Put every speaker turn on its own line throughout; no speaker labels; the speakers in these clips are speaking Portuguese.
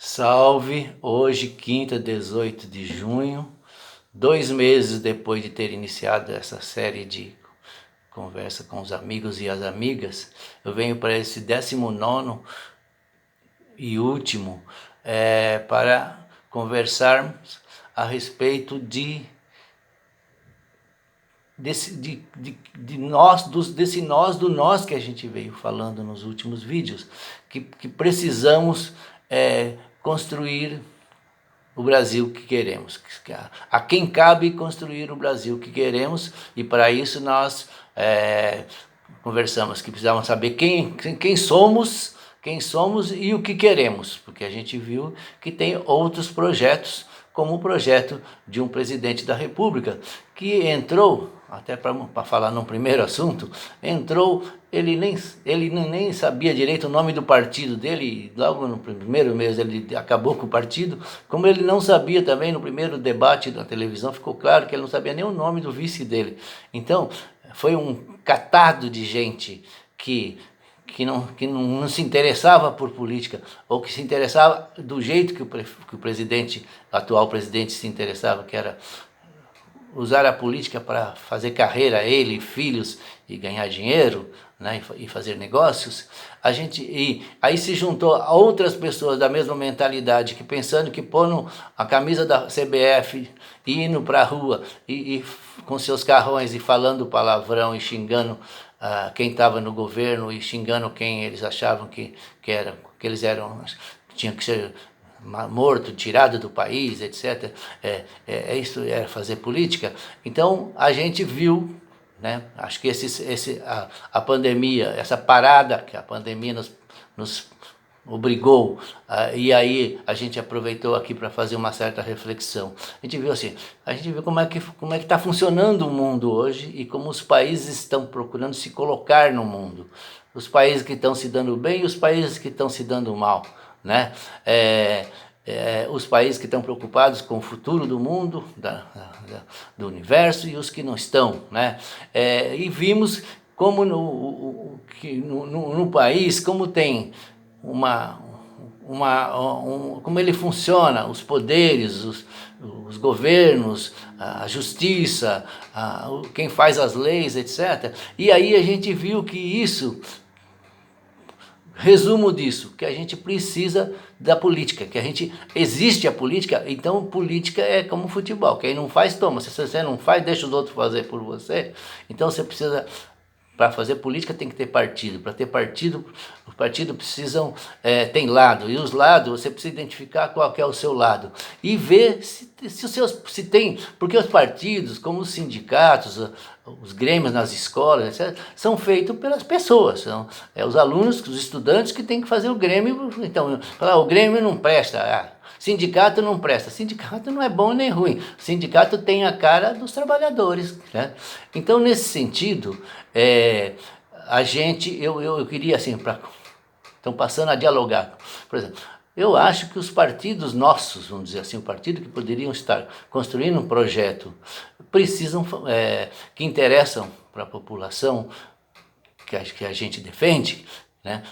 Salve! Hoje, quinta, 18 de junho, 2 meses depois de ter iniciado essa série de conversa com os amigos e as amigas, eu venho para esse 19º e último para conversarmos a respeito desse nós do nós que a gente veio falando nos últimos vídeos, que precisamos construir o Brasil que queremos. A quem cabe construir o Brasil que queremos, e para isso nós conversamos que precisávamos saber quem somos e o que queremos, porque a gente viu que tem outros projetos, como o projeto de um presidente da República, que entrou, até para falar num primeiro assunto, ele nem sabia direito o nome do partido dele, logo no primeiro mês ele acabou com o partido, como ele não sabia também no primeiro debate da televisão, ficou claro que ele não sabia nem o nome do vice dele. Então, foi um catado de gente que não se interessava por política, ou que se interessava do jeito que o atual presidente se interessava, que era usar a política para fazer carreira, ele, filhos, e ganhar dinheiro, né, e fazer negócios. Aí se juntou a outras pessoas da mesma mentalidade, que pensando que pondo a camisa da CBF e indo para a rua e com seus carrões e falando palavrão e xingando quem estava no governo e xingando quem eles achavam que eles eram, tinham que ser morto, tirado do país, etc. Isso era fazer política. Então a gente viu, né? Acho que a pandemia, essa parada que a pandemia nos obrigou, e aí a gente aproveitou aqui para fazer uma certa reflexão. A gente viu como é que está funcionando o mundo hoje e como os países estão procurando se colocar no mundo. Os países que estão se dando bem e os países que estão se dando mal, né? Os países que estão preocupados com o futuro do mundo, do universo, e os que não estão, né? E vimos como no país, como tem como ele funciona, os poderes, os governos, a justiça, quem faz as leis, etc. E aí a gente viu que isso, resumo disso, que a gente precisa da política, existe a política, então política é como futebol, quem não faz toma, se você não faz, deixa os outros fazer por você. Então você precisa, para fazer política tem que ter partido, para ter partido, os partidos precisam, tem lado, e os lados você precisa identificar qual que é o seu lado, e ver se tem, porque os partidos, como os sindicatos, os grêmios nas escolas, etc., são feitos pelas pessoas, são os alunos, os estudantes que têm que fazer o grêmio. Então, o grêmio não presta, sindicato não presta, sindicato não é bom nem ruim, sindicato tem a cara dos trabalhadores, né? Então, nesse sentido, eu queria assim, estão passando a dialogar, por exemplo, eu acho que os partidos nossos, vamos dizer assim, o partido que poderiam estar construindo um projeto, precisam, que interessam para a população que a gente defende, né?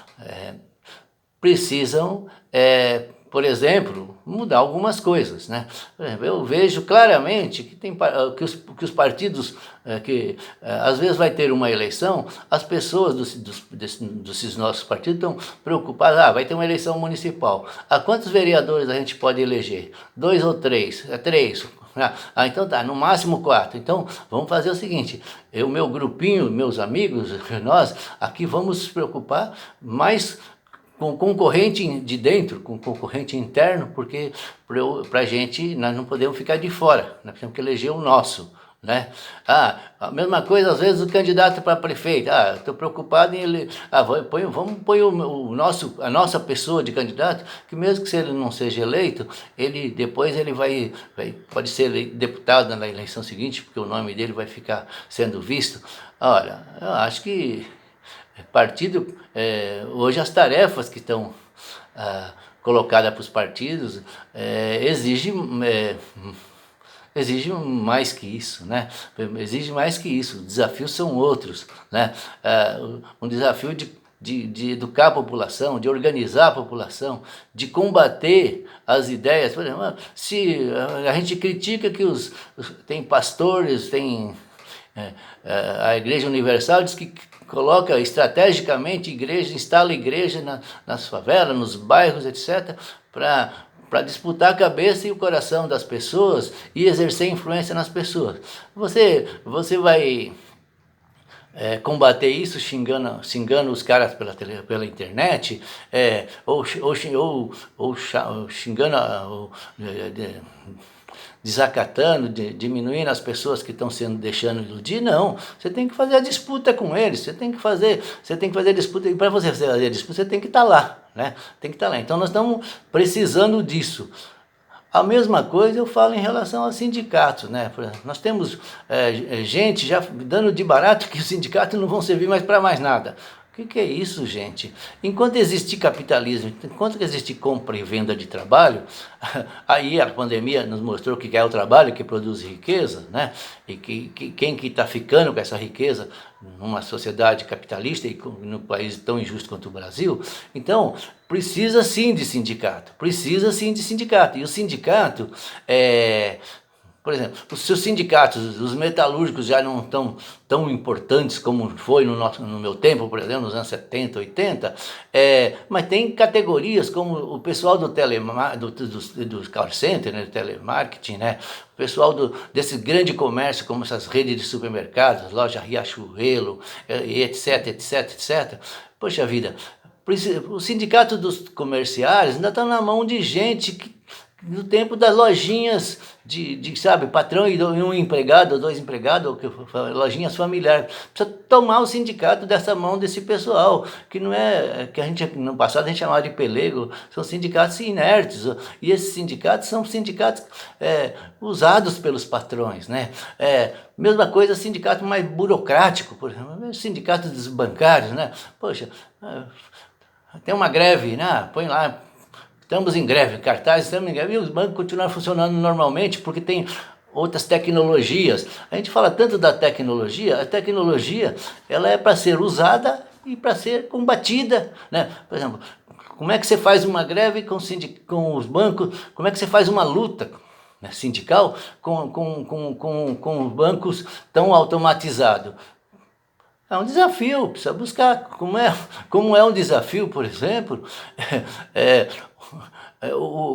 Precisam, por exemplo, mudar algumas coisas, né? Por exemplo, eu vejo claramente que os partidos, às vezes vai ter uma eleição, as pessoas desses nossos partidos estão preocupadas, vai ter uma eleição municipal, quantos vereadores a gente pode eleger? 2 ou 3? 3. Então tá, no máximo 4. Então vamos fazer o seguinte, meu grupinho, meus amigos, nós aqui vamos nos preocupar mais com concorrente de dentro, com concorrente interno, porque para a gente, nós não podemos ficar de fora, nós temos que eleger o nosso, né? A mesma coisa às vezes o candidato para prefeito, estou preocupado em ele, vamos pôr a nossa pessoa de candidato, que mesmo que se ele não seja eleito, depois ele pode ser deputado na eleição seguinte, porque o nome dele vai ficar sendo visto. Olha, eu acho que partido, hoje as tarefas que estão colocadas para os partidos exigem mais que isso, né? Exige mais que isso, os desafios são outros, né? Um desafio de educar a população, de organizar a população, de combater as ideias. Por exemplo, se a gente critica que tem pastores, tem a Igreja Universal diz que coloca estrategicamente igreja, instala igreja nas favelas, nos bairros, etc., para disputar a cabeça e o coração das pessoas e exercer influência nas pessoas. Você vai combater isso xingando os caras pela internet, ou xingando, desacatando, diminuindo as pessoas que estão deixando iludir. Não, você tem que fazer a disputa com eles, você tem que fazer a disputa, e para você fazer a disputa você tem que estar lá, né? Tem que estar lá. Então nós estamos precisando disso. A mesma coisa eu falo em relação aos sindicatos, né? Nós temos gente já dando de barato que os sindicatos não vão servir mais para mais nada. O que é isso, gente? Enquanto existir capitalismo, enquanto existir compra e venda de trabalho, aí a pandemia nos mostrou que é o trabalho que produz riqueza, né? E quem que está ficando com essa riqueza numa sociedade capitalista e num país tão injusto quanto o Brasil. Então, precisa sim de sindicato, E o sindicato por exemplo, os seus sindicatos, os metalúrgicos já não estão tão importantes como foi no meu tempo, por exemplo, nos anos 70, 80, mas tem categorias como o pessoal do call center, né, do telemarketing, né, o pessoal desse grande comércio, como essas redes de supermercados, loja Riachuelo, etc, etc, etc. Poxa vida, o sindicato dos comerciários ainda está na mão de gente que no tempo das lojinhas sabe, patrão e um empregado, ou dois empregados, ou lojinhas familiares. Precisa tomar o sindicato dessa mão desse pessoal, que não que no passado a gente chamava de pelego, são sindicatos inertes, e esses sindicatos são sindicatos usados pelos patrões, né? Mesma coisa, sindicato mais burocrático, por exemplo, sindicato dos bancários, né? Poxa, tem uma greve, né? Põe lá, estamos em greve, cartaz, estamos em greve, e os bancos continuam funcionando normalmente porque tem outras tecnologias. A gente fala tanto da tecnologia, a tecnologia ela é para ser usada e para ser combatida, né? Por exemplo, como é que você faz uma greve com os bancos, como é que você faz uma luta, né, sindical com os bancos tão automatizados? É um desafio, precisa buscar. Como é um desafio, por exemplo,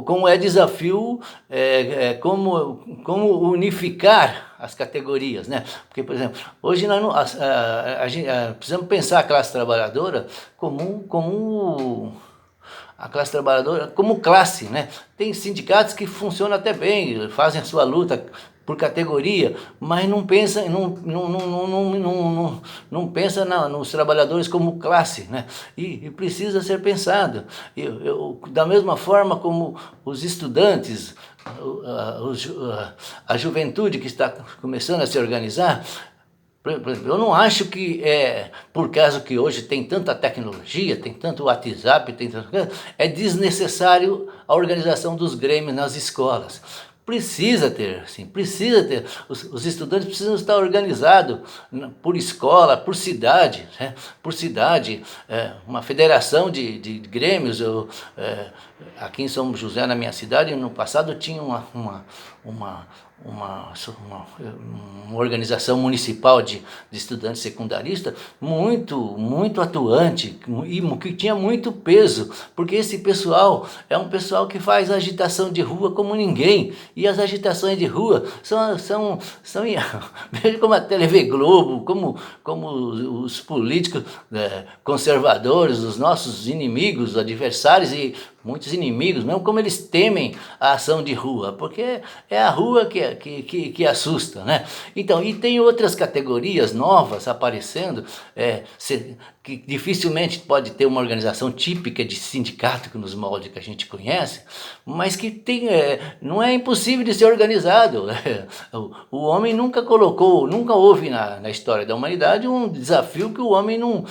como é desafio, como unificar as categorias, né? Porque, por exemplo, hoje nós precisamos pensar a classe trabalhadora a classe trabalhadora como classe, né? Tem sindicatos que funcionam até bem, fazem a sua luta por categoria, mas não pensa, não pensa nos trabalhadores como classe, né? E precisa ser pensado. Da mesma forma como os estudantes, a juventude que está começando a se organizar. Eu não acho que por causa que hoje tem tanta tecnologia, tem tanto WhatsApp, é desnecessário a organização dos grêmios nas escolas. Precisa ter. Os estudantes precisam estar organizados por escola, por cidade, né? Uma federação de grêmios. Aqui em São José, na minha cidade, no passado tinha uma organização municipal de estudantes secundaristas muito atuante e que tinha muito peso, porque esse pessoal é um pessoal que faz agitação de rua como ninguém, e as agitações de rua são veja como a TV Globo, como os políticos conservadores, os nossos inimigos, adversários e muitos inimigos, mesmo como eles temem a ação de rua, porque é a rua que assusta, né? Então, e tem outras categorias novas aparecendo, que dificilmente pode ter uma organização típica de sindicato que nos moldes que a gente conhece, mas que não é impossível de ser organizado. O homem nunca houve na história da humanidade um desafio que o homem não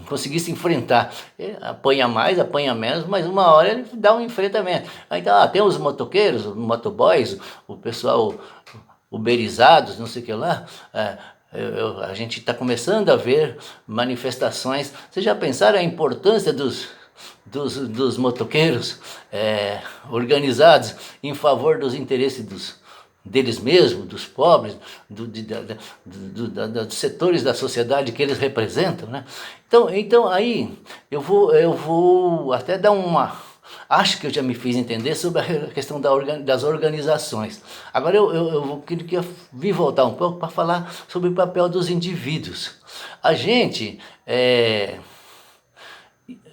conseguisse enfrentar. Ele apanha mais, apanha menos, mas uma hora ele dá um enfrentamento. Então, tem os motoqueiros, os motoboys, o pessoal uberizados, não sei o que lá, A gente está começando a ver manifestações. Vocês já pensaram a importância dos motoqueiros organizados em favor dos interesses deles mesmos, dos pobres, dos setores da sociedade que eles representam, né? Então aí eu vou até dar acho que eu já me fiz entender sobre a questão das organizações. Agora eu queria vir voltar um pouco para falar sobre o papel dos indivíduos. A gente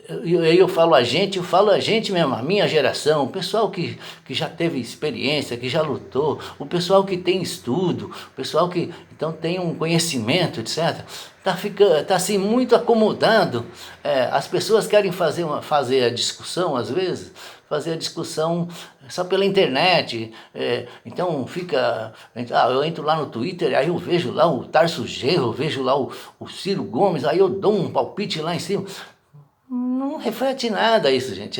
eu falo a gente mesmo, a minha geração, o pessoal que já teve experiência, que já lutou, o pessoal que tem estudo, o pessoal que então tem um conhecimento, etc. Tá assim muito acomodado. As pessoas querem fazer a discussão, às vezes, fazer a discussão só pela internet. Então eu entro lá no Twitter, aí eu vejo lá o Tarso Genro, eu vejo lá o Ciro Gomes, aí eu dou um palpite lá em cima. Não reflete nada isso, gente.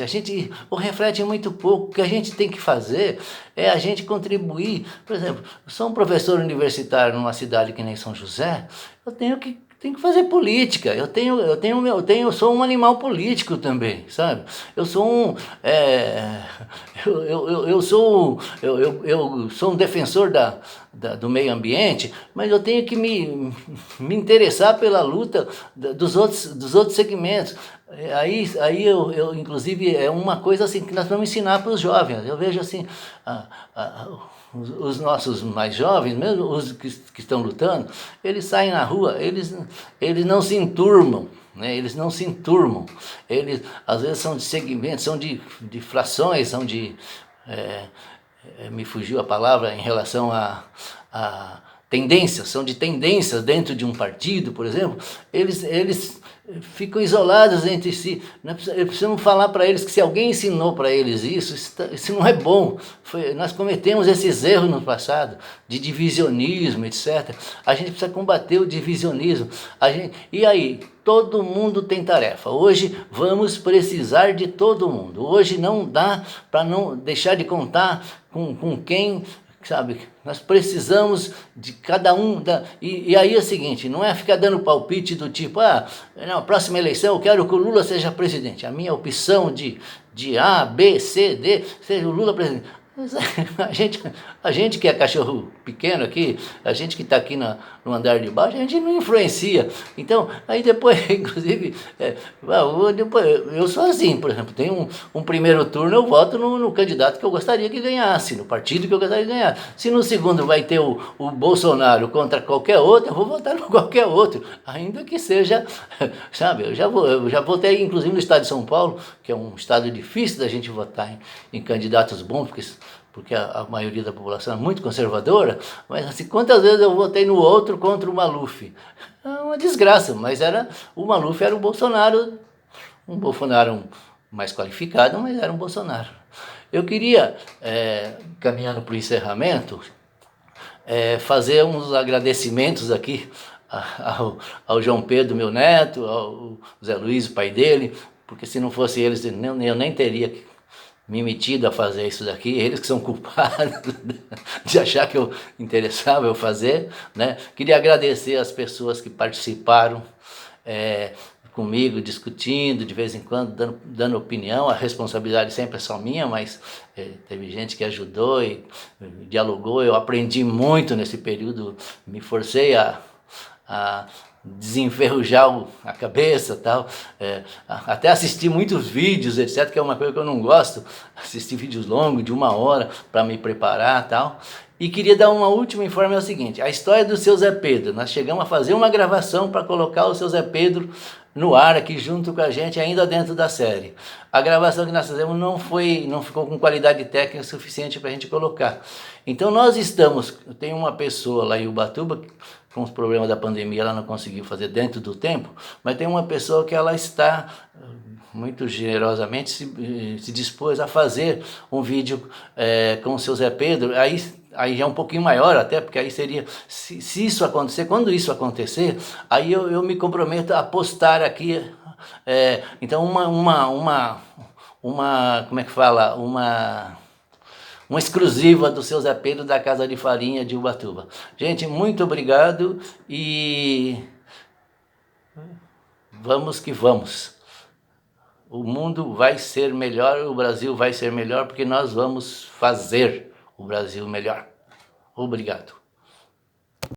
O reflete muito pouco. O que a gente tem que fazer é a gente contribuir. Por exemplo, eu sou um professor universitário numa cidade que nem São José, eu tenho que fazer política. Eu sou um animal político também, sabe? Eu sou eu sou um defensor do meio ambiente, mas eu tenho que me interessar pela luta dos outros segmentos. Aí inclusive, é uma coisa assim que nós vamos ensinar para os jovens. Eu vejo assim, os nossos mais jovens, mesmo os que estão lutando, eles saem na rua, eles não se enturmam, né? Eles não se enturmam. Eles às vezes são de segmentos, são de frações, são de... me fugiu a palavra em relação a tendências, são de tendências dentro de um partido, por exemplo. Eles ficam isolados entre si. Eu preciso falar para eles que se alguém ensinou para eles isso não é bom. Nós cometemos esses erros no passado, de divisionismo, etc. A gente precisa combater o divisionismo. E aí, todo mundo tem tarefa. Hoje vamos precisar de todo mundo. Hoje não dá para não deixar de contar com quem... Sabe, nós precisamos de cada um. E aí é o seguinte, não é ficar dando palpite do tipo, na próxima eleição eu quero que o Lula seja presidente. A minha opção de A, B, C, D, seja o Lula presidente. Mas a gente que é cachorro pequeno aqui, a gente que está aqui no andar de baixo, a gente não influencia. Então, aí depois, inclusive, eu sou assim, por exemplo, tem um primeiro turno, eu voto no candidato que eu gostaria que ganhasse, no partido que eu gostaria de ganhar. Se no segundo vai ter o Bolsonaro contra qualquer outro, eu vou votar no qualquer outro, ainda que seja, sabe, eu já votei, inclusive, no estado de São Paulo, que é um estado difícil da gente votar em candidatos bons, porque a maioria da população é muito conservadora, mas assim, quantas vezes eu votei no outro contra o Maluf? É uma desgraça, mas o Maluf era um Bolsonaro mais qualificado, mas era um Bolsonaro. Eu queria, caminhando para o encerramento, fazer uns agradecimentos aqui ao João Pedro, meu neto, ao Zé Luiz, o pai dele, porque se não fosse eles, eu nem teria me metido a fazer isso daqui, eles que são culpados de achar que eu interessava eu fazer, né? Queria agradecer as pessoas que participaram comigo, discutindo, de vez em quando, dando opinião. A responsabilidade sempre é só minha, mas teve gente que ajudou e dialogou. Eu aprendi muito nesse período, me forcei a desenferrujar a cabeça, tal, até assistir muitos vídeos, etc, que é uma coisa que eu não gosto, assistir vídeos longos de 1 hora para me preparar, tal. E queria dar uma última informação, é o seguinte: a história do seu Zé Pedro, nós chegamos a fazer uma gravação para colocar o seu Zé Pedro no ar aqui junto com a gente, ainda dentro da série. A gravação que nós fizemos não ficou com qualidade técnica suficiente para a gente colocar. Então eu tenho uma pessoa lá em Ubatuba, com os problemas da pandemia, ela não conseguiu fazer dentro do tempo, mas tem uma pessoa que ela está muito generosamente se dispôs a fazer um vídeo com o seu Zé Pedro. Aí já é um pouquinho maior até, porque aí seria, se isso acontecer, quando isso acontecer, aí eu me comprometo a postar aqui, então como é que fala, uma exclusiva do seu Zé Pedro da Casa de Farinha de Ubatuba. Gente, muito obrigado e vamos que vamos. O mundo vai ser melhor, o Brasil vai ser melhor, porque nós vamos fazer o Brasil melhor. Obrigado.